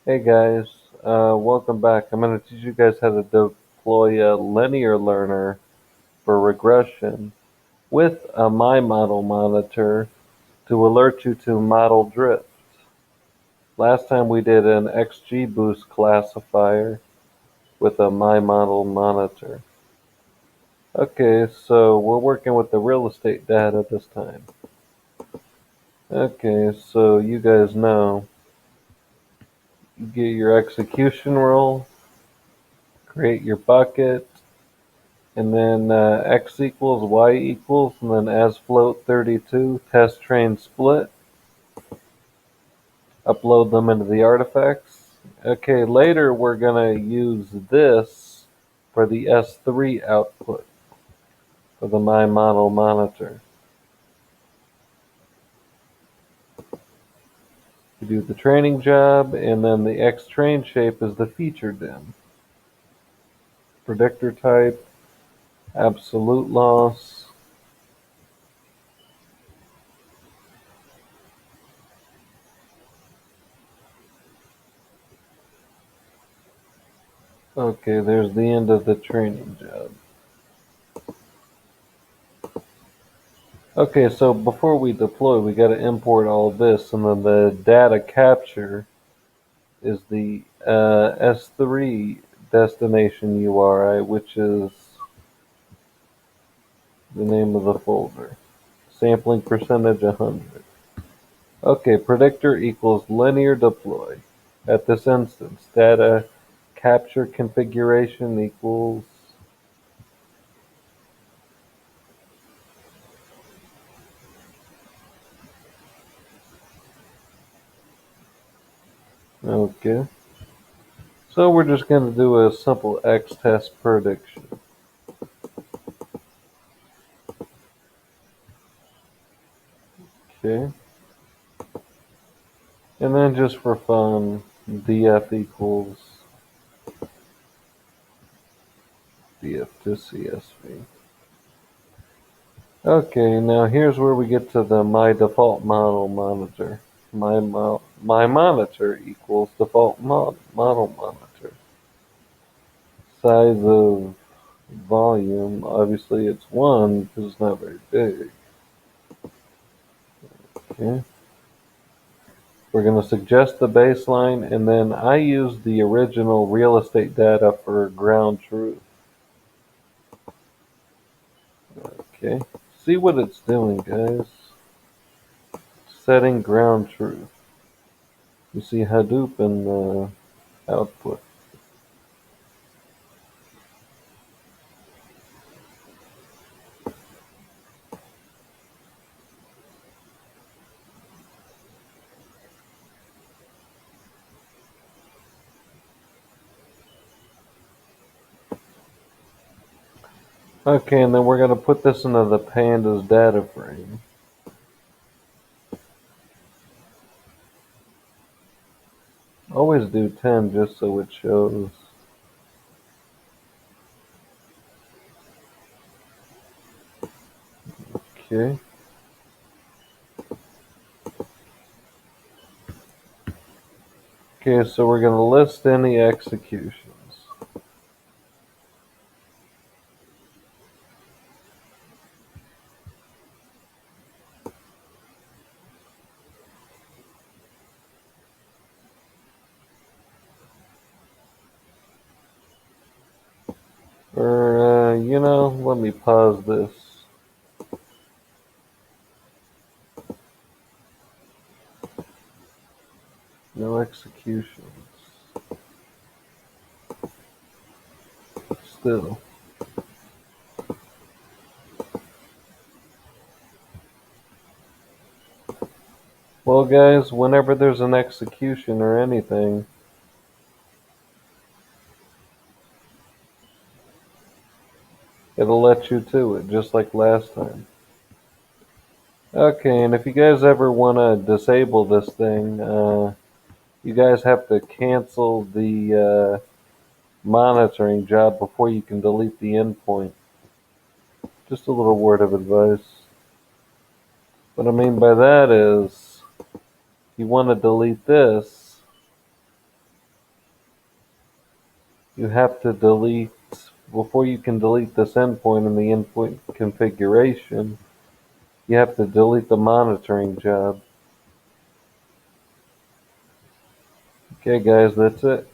Hey guys, welcome back. I'm going to teach you guys how to deploy a linear learner for regression with a My Model monitor to alert you to model drift. Last time we did an XGBoost classifier with a My Model monitor. Okay, so we're working with the real estate data this time. Okay, so you guys know, you get your execution rule, create your bucket, and then x equals y equals, and then as float 32, test train split, upload them into the artifacts. Okay, later we're going to use this for the S3 output for the My Model monitor. You do the training job, and then the X train shape is the feature dim. Predictor type, absolute loss. Okay, there's the end of the training job. Okay, so before we deploy, we got to import all this, and then the data capture is the S3 destination URI, which is the name of the folder. Sampling percentage 100. Okay, predictor equals linear deploy. At this instance, data capture configuration equals. Okay, so we're just going to do a simple X test prediction. Okay. And then just for fun, df equals df to CSV. Okay, now here's where we get to the my default model monitor. My monitor equals default model monitor. Size of volume, obviously it's 1 because it's not very big. Okay. We're going to suggest the baseline, and then I use the original real estate data for ground truth. Okay. See what it's doing, guys. Setting ground truth. You see Hadoop in the output. Okay, and then we're going to put this into the pandas data frame. Always do 10 just so it shows. Okay. Okay, so we're going to list any executions. Or, let me pause this. No executions. Still. Well, guys, whenever there's an execution or anything, it'll let you to it, just like last time. Okay, and if you guys ever want to disable this thing, you guys have to cancel the monitoring job before you can delete the endpoint. Just a little word of advice. What I mean by that is, you want to delete this, you have to delete, before you can delete this endpoint in the endpoint configuration, you have to delete the monitoring job. Okay guys, that's it.